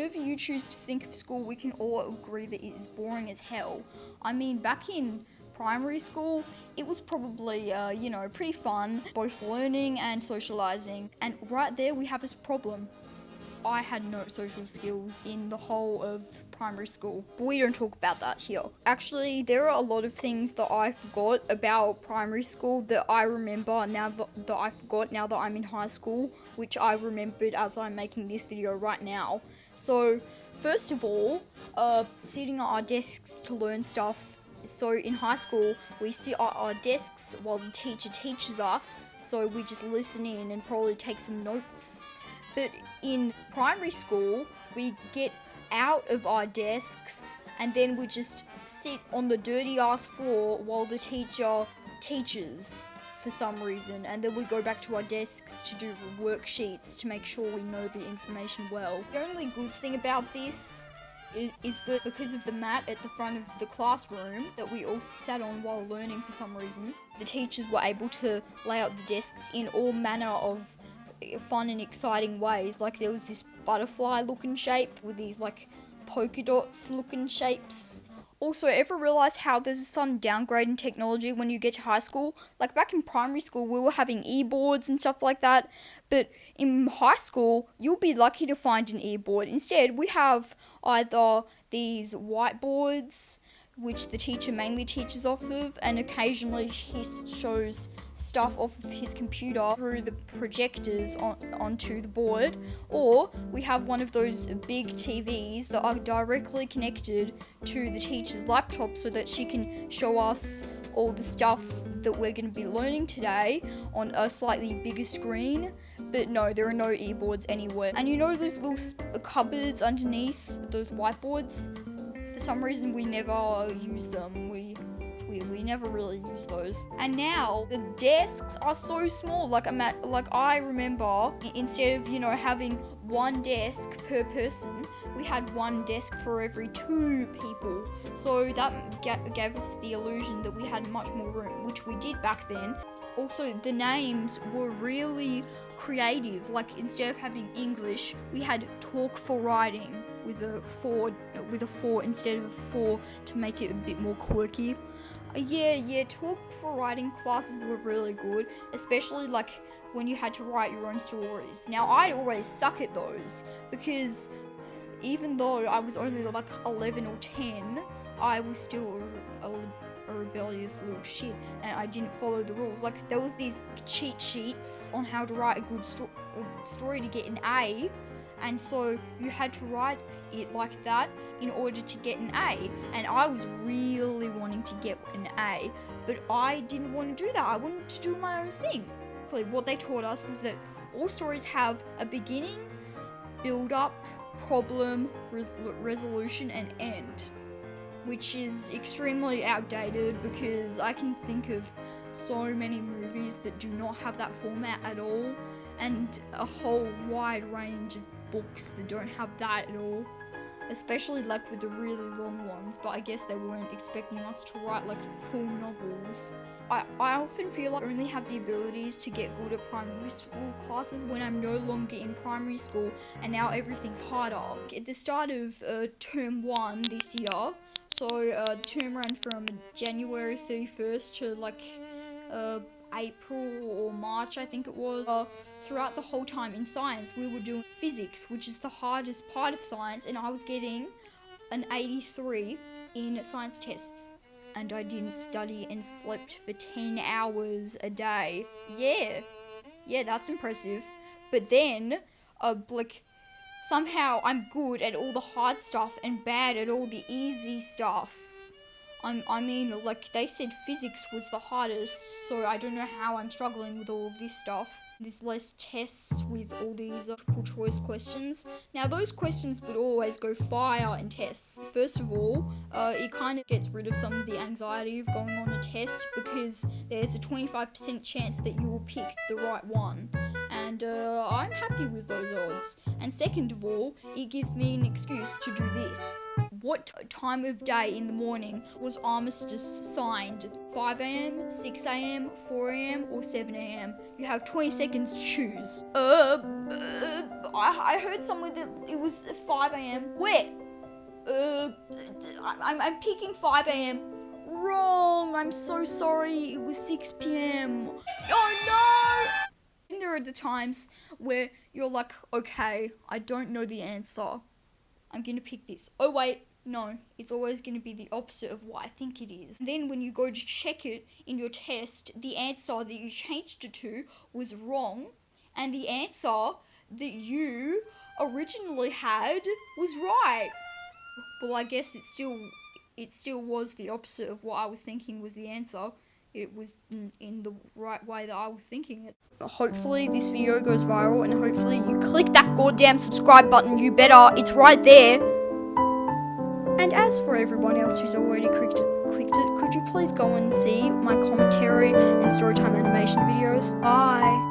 Whatever you choose to think of school, we can all agree that it is boring as hell. I mean, back in primary school, it was probably, pretty fun, both learning and socializing. And right there, we have this problem. I had no social skills in the whole of primary school, but we don't talk about that here. Actually, there are a lot of things that I forgot about primary school that I remember now that I'm in high school, which I remembered as I'm making this video right now. So, first of all, sitting at our desks to learn stuff. So in high school, we sit at our desks while the teacher teaches us, so we just listen in and probably take some notes. But in primary school, we get out of our desks and then we just sit on the dirty ass floor while the teacher teaches for some reason, and then we go back to our desks to do worksheets to make sure we know the information well. The only good thing about this is that because of the mat at the front of the classroom that we all sat on while learning for some reason, the teachers were able to lay out the desks in all manner of fun and exciting ways. Like there was this butterfly looking shape with these like polka dots looking shapes. Also, ever realize how there's a sudden downgrade in technology when you get to high school? Like back in primary school, we were having e-boards and stuff like that, but in high school, you'll be lucky to find an e-board. Instead, we have either these whiteboards, which the teacher mainly teaches off of, and occasionally he shows stuff off of his computer through the projectors onto the board, or we have one of those big TVs that are directly connected to the teacher's laptop so that she can show us all the stuff that we're going to be learning today on a slightly bigger screen. But no, there are no e-boards anywhere. And you know those little cupboards underneath those whiteboards? For some reason we never use them. We never really use those. And now the desks are so small. Like I remember instead of having one desk per person, we had one desk for every 2 people. So that gave us the illusion that we had much more room, which we did back then. Also, the names were really creative. Like instead of having English, we had talk for writing with a 4 instead of a 4 to make it a bit more quirky. Talk for writing classes were really good, especially like when you had to write your own stories. Now I'd always suck at those because even though I was only like 11 or 10, I was still a rebellious little shit, and I didn't follow the rules. Like there was these cheat sheets on how to write a good story to get an A, and so you had to write it like that in order to get an A, and I was really wanting to get an A, but I didn't want to do that. I wanted to do my own thing. What they taught us was that all stories have a beginning, build up, problem, resolution, and end, which is extremely outdated because I can think of so many movies that do not have that format at all, and a whole wide range of books that don't have that at all, especially like with the really long ones. But I guess they weren't expecting us to write like full novels. I often feel like I only have the abilities to get good at primary school classes when I'm no longer in primary school and now everything's harder. At the start of term 1 this year, so the term ran from January 31st to like April or March, I think it was. Throughout the whole time in science, we were doing physics, which is the hardest part of science, and I was getting an 83 in science tests. And I didn't study and slept for 10 hours a day. Yeah, that's impressive. But then, somehow I'm good at all the hard stuff and bad at all the easy stuff. They said physics was the hardest, so I don't know how I'm struggling with all of this stuff. There's less tests with all these multiple choice questions. Now, those questions would always go fire in tests. First of all, it kind of gets rid of some of the anxiety of going on a test because there's a 25% chance that you will pick the right one. And I'm happy with those odds. And second of all, it gives me an excuse to do this. What time of day in the morning was armistice signed? 5 a.m., 6 a.m., 4 a.m., or 7 a.m.? You have 20 seconds to choose. I heard somewhere that it was 5 a.m. Where? I'm picking 5 a.m. Wrong. I'm so sorry. It was 6 p.m. Oh no! And there are the times where you're like, okay, I don't know the answer. I'm gonna pick this. Oh wait, no. It's always gonna be the opposite of what I think it is. And then when you go to check it in your test, the answer that you changed it to was wrong, and the answer that you originally had was right. Well, I guess it still was the opposite of what I was thinking was the answer. It was in the right way that I was thinking it. Hopefully this video goes viral, and hopefully you click that goddamn subscribe button. You better. It's right there. And as for everyone else who's already clicked it, could you please go and see my commentary and storytime animation videos? Bye.